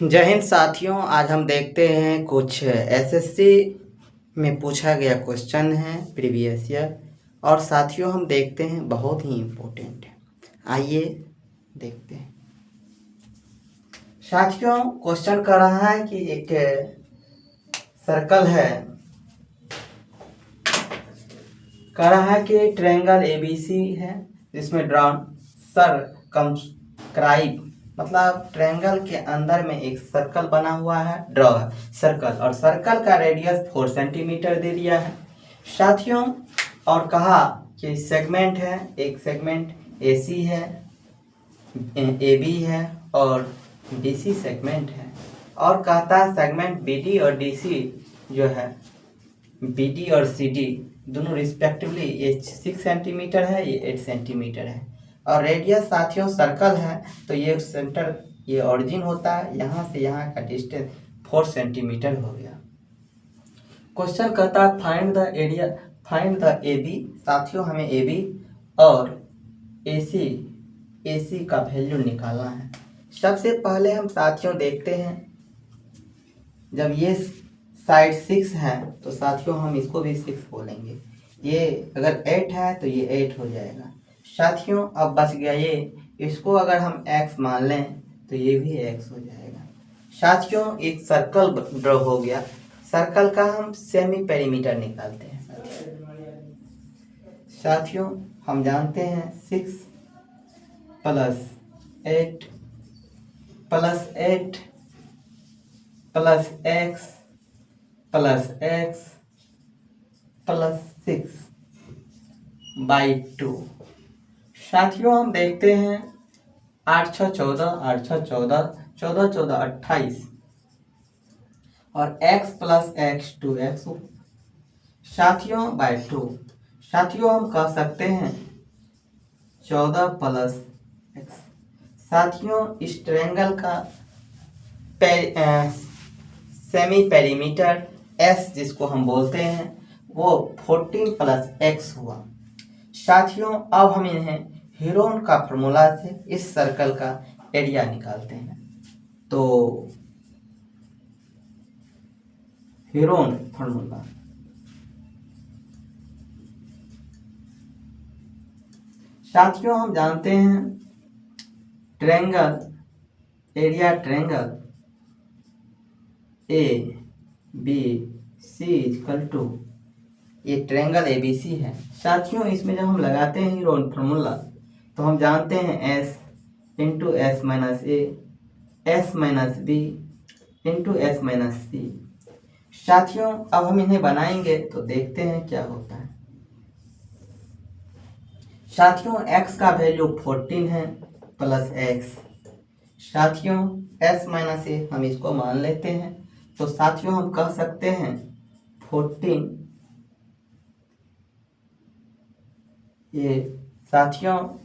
जय हिंद साथियों। आज हम देखते हैं कुछ एसएससी में पूछा गया क्वेश्चन है प्रीवियस ईयर, और साथियों हम देखते हैं बहुत ही इम्पोर्टेंट है। आइए देखते हैं। साथियों क्वेश्चन कर रहा है कि एक सर्कल है, कह रहा है कि ट्रायंगल एबीसी है जिसमें ड्रॉन सरकमस्क्राइब, मतलब ट्रायंगल के अंदर में एक सर्कल बना हुआ है, ड्रॉ सर्कल, और सर्कल का रेडियस 4 सेंटीमीटर दे दिया है साथियों। और कहा कि सेगमेंट है, एक सेगमेंट एसी है, एबी है और डीसी सेगमेंट है, और कहता है सेगमेंट बीडी और डीसी जो है, बीडी और सीडी दोनों रिस्पेक्टिवली, ये 6 सेंटीमीटर है, ये 8 सेंटीमीटर है, और रेडियस साथियों सर्कल है तो ये सेंटर, ये ऑरिजिन होता है, यहाँ से यहाँ का डिस्टेंस 4 सेंटीमीटर हो गया। क्वेश्चन कहता है find the area, find the AB. साथियों हमें एबी और एसी, एसी का वैल्यू निकालना है। सबसे पहले हम साथियों देखते हैं, जब ये साइड 6 है तो साथियों हम इसको भी 6 बोलेंगे। ये अगर 8 है तो ये 8 हो जाएगा साथियों। अब बच गया ये, इसको अगर हम x मान लें तो ये भी x हो जाएगा साथियों। एक सर्कल ड्रॉ हो गया। सर्कल का हम सेमी पेरीमीटर निकालते हैं साथियों। हम जानते हैं 6 plus 8 plus 8 plus x plus x plus 6/2 साथियों। हम देखते हैं 8 6 14, 8 6 14, 14 14 28, और x प्लस x 2x साथियों बाय 2। साथियों हम कह सकते हैं 14 प्लस x। साथियों इस ट्रायंगल का सेमी पेरीमीटर S जिसको हम बोलते हैं वो 14 प्लस x हुआ साथियों। अब हम इन्हें हेरोन का फॉर्मूला से इस सर्कल का एरिया निकालते हैं। तो हेरोन फॉर्मूला, साथियों हम जानते हैं triangle area, triangle A B C equal to, ये ट्रायंगल ए बी सी है साथियों। इसमें जब हम लगाते हैं हेरोन फार्मूला तो हम जानते हैं s into s minus a, s minus b into s minus c साथियों। अब हम इन्हें बनाएंगे तो देखते हैं क्या होता है साथियों। x का वैल्यू 14 है प्लस x साथियों, s माइनस ए हम इसको मान लेते हैं तो साथियों हम कह सकते हैं 14 ये साथियों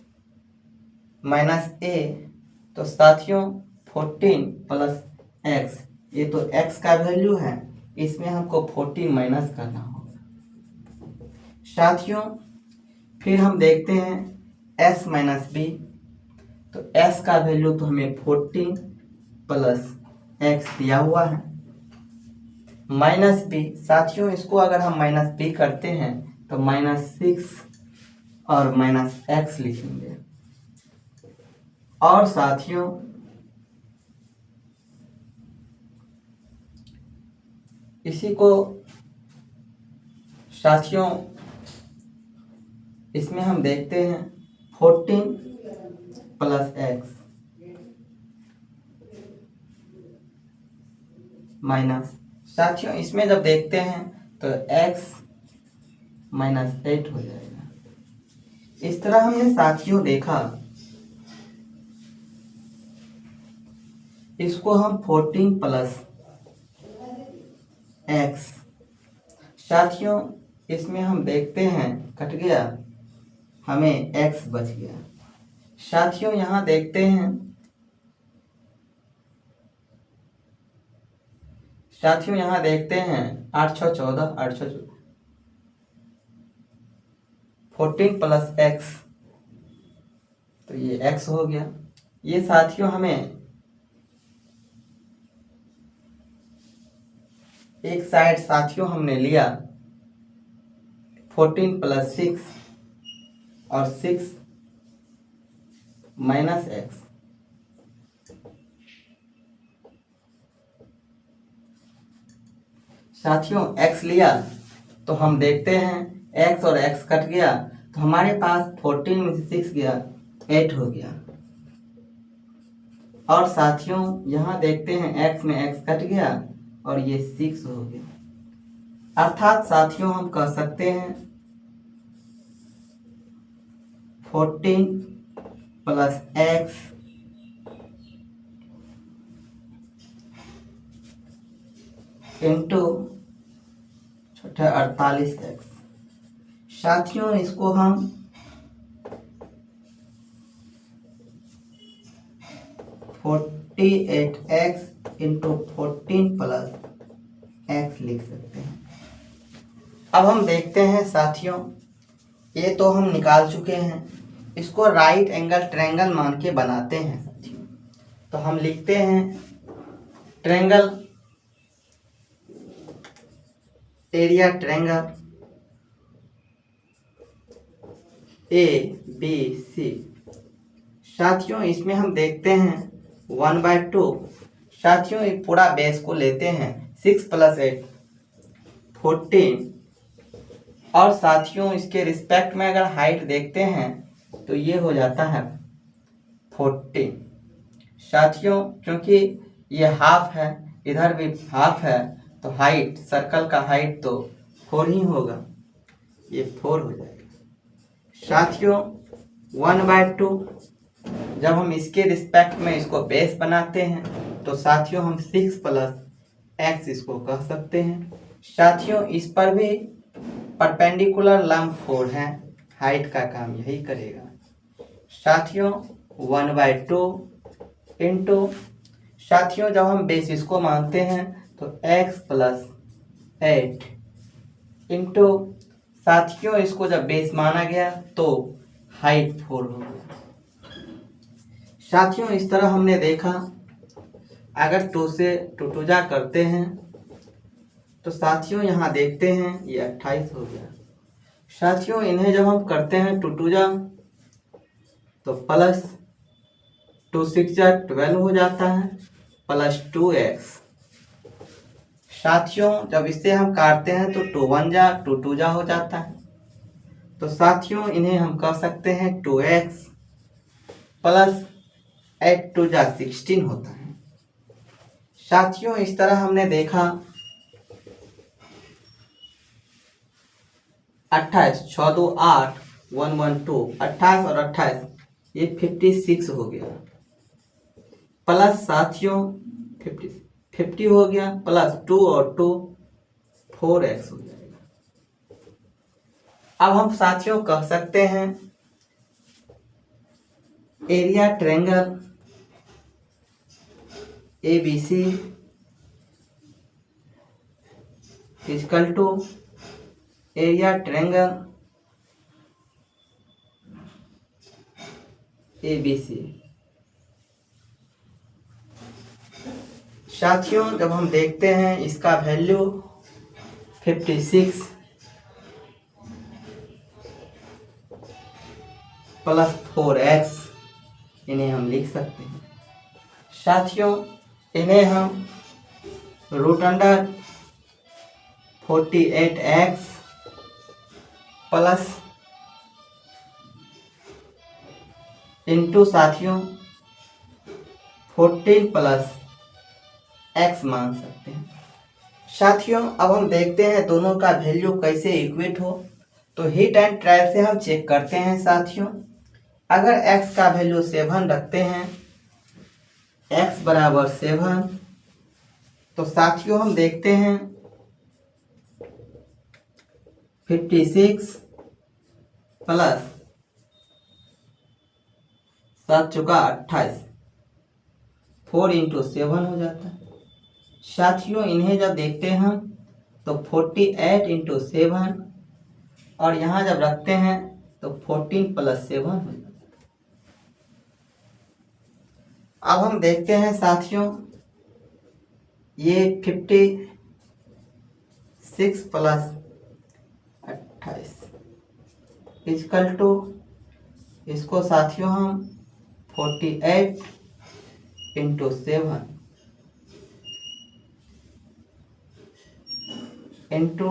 माइनस ए, तो साथियों 14 प्लस x, ये तो x का वैल्यू है, इसमें हमको 14 माइनस करना होगा साथियों। फिर हम देखते हैं s माइनस बी, तो s का वैल्यू तो हमें 14 प्लस x दिया हुआ है, माइनस बी साथियों। इसको अगर हम माइनस बी करते हैं तो -6 और माइनस x लिखेंगे। और साथियों इसी को साथियों इसमें हम देखते हैं 14 प्लस x माइनस, साथियों इसमें जब देखते हैं तो x माइनस 8 हो जाएगा। इस तरह हमने साथियों देखा, इसको हम 14 प्लस x साथियों, इसमें हम देखते हैं कट गया, हमें x बच गया साथियों। यहाँ देखते हैं साथियों, यहाँ देखते हैं 8 6 14, 8 6 14 प्लस x, तो ये x हो गया। ये साथियों हमें एक साइड साथियों हमने लिया 14 + 6 और 6 - x। साथियों x लिया तो हम देखते हैं x और x कट गया तो हमारे पास 14 में से 6 गया 8 हो गया। और साथियों यहाँ देखते हैं x में x कट गया और ये 6 हो गया। अर्थात साथियों हम कह सकते हैं 14 + x इंटू 48x। साथियों इसको हम 48x इंटू 14 + x लिख सकते हैं। अब हम देखते हैं साथियों, ये तो हम निकाल चुके हैं, इसको राइट एंगल ट्रायंगल मान के बनाते हैं साथियों। तो हम लिखते हैं ट्रायंगल एरिया ट्रायंगल ABC। साथियों इसमें हम देखते हैं 1/2। साथियों ये पूरा बेस को लेते हैं 6 + 8 14। और साथियों इसके रिस्पेक्ट में अगर हाइट देखते हैं तो ये हो जाता है 14। साथियों क्योंकि ये हाफ है, इधर भी हाफ है, तो हाइट सर्कल का हाइट तो 4 ही होगा, ये 4 हो जाएगा। साथियों 1/2 जब हम इसके रिस्पेक्ट में इसको बेस बनाते हैं तो साथियों हम 6 + x इसको कह सकते हैं। साथियों इस पर भी परपेंडिकुलर लंब 4 है, हाइट का काम यही करेगा। साथियों 1/2 इंटू, साथियों जब हम बेस इसको मानते हैं तो x + 8 इंटू, साथियों इसको जब बेस माना गया तो हाइट 4 हो गया। साथियों इस तरह हमने देखा अगर 2 से 2 जा करते हैं तो साथियों यहाँ देखते हैं ये 28 हो गया। साथियों इन्हें जब हम करते हैं 2 जा तो प्लस 2 6 जा 12 हो जाता है प्लस 2x। साथियों जब इसे हम काटते हैं तो 2 1 जा 2 जा हो जाता है। तो साथियों इन्हें हम कह सकते हैं 2x प्लस 8 2 जा 16 होता है। साथियों इस तरह हमने देखा 28 6 2 8 1 1 2 28 और 28 ये 56 हो गया प्लस साथियों 50 हो गया प्लस 2 और 2 4x हो जाएगा। अब हम साथियों कह सकते हैं area triangle ABC equal to area triangle ABC। साथियों जब हम देखते हैं इसका वैल्यू 56 प्लस 4x, इन्हें हम लिख सकते हैं। साथियों इन्हें हम √48x प्लस इंटू साथियों 14 + x मान सकते हैं। साथियों अब हम देखते हैं दोनों का वैल्यू कैसे इक्वेट हो। तो हिट एंड ट्रायल से हम चेक करते हैं साथियों, अगर x का वैल्यू 7 रखते हैं, x = 7, तो साथियों हम देखते हैं 56 प्लस 7 चौका 28 4 × 7 हो जाता है। साथियों इन्हें जब देखते हैं हम तो 48 × 7 और यहाँ जब रखते हैं तो 14 + 7 हो जाता है। अब हम देखते हैं साथियों ये 50 6 प्लस 28 इजकल टू, इसको साथियों हम 48 इंटू 7 इंटू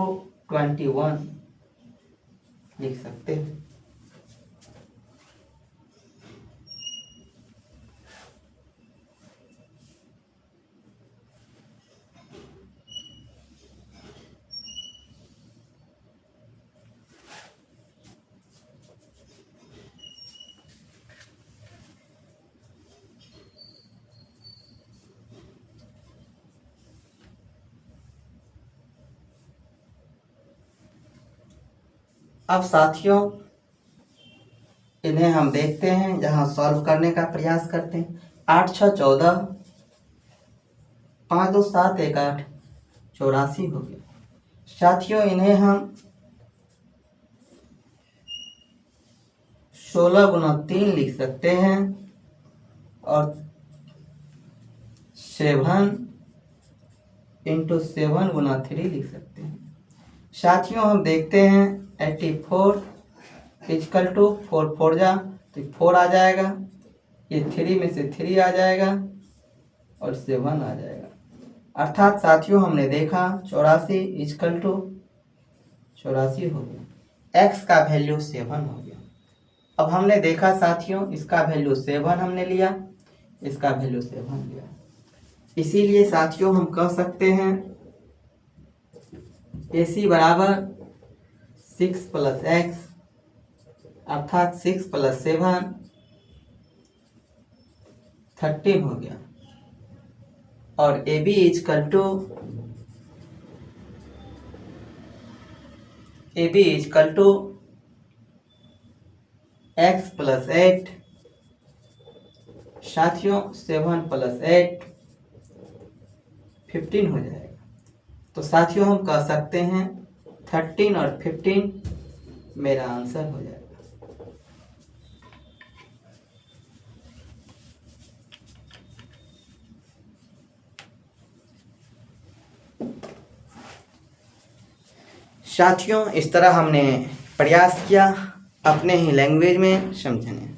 21 लिख सकते हैं। अब साथियों इन्हें हम देखते हैं, यहाँ सॉल्व करने का प्रयास करते हैं। 8 6 14, 5 2 7 1 8, 84 हो गया। साथियों इन्हें हम 16 गुना 3 लिख सकते हैं और 7 इंटू 7 गुना 3 लिख सकते हैं। साथियों हम देखते हैं 84 इजकल टू 4 4 जा तो 4 आ जाएगा, ये 3 में से 3 आ जाएगा और 7 आ जाएगा। अर्थात साथियों हमने देखा 84 इजकल टू 84 हो गया। x का वैल्यू 7 हो गया। अब हमने देखा साथियों इसका वैल्यू 7 हमने लिया, इसका वैल्यू 7 लिया, इसीलिए साथियों हम कह सकते हैं AC बराबर 6 प्लस x अर्थात 6 प्लस 7 13 हो गया और AB equal to x plus 8। साथियों 7 प्लस 8 15 हो जाएगा। तो साथियों हम कह सकते हैं 13 और 15 मेरा आंसर हो जाएगा। साथियों इस तरह हमने प्रयास किया अपने ही लैंग्वेज में समझने।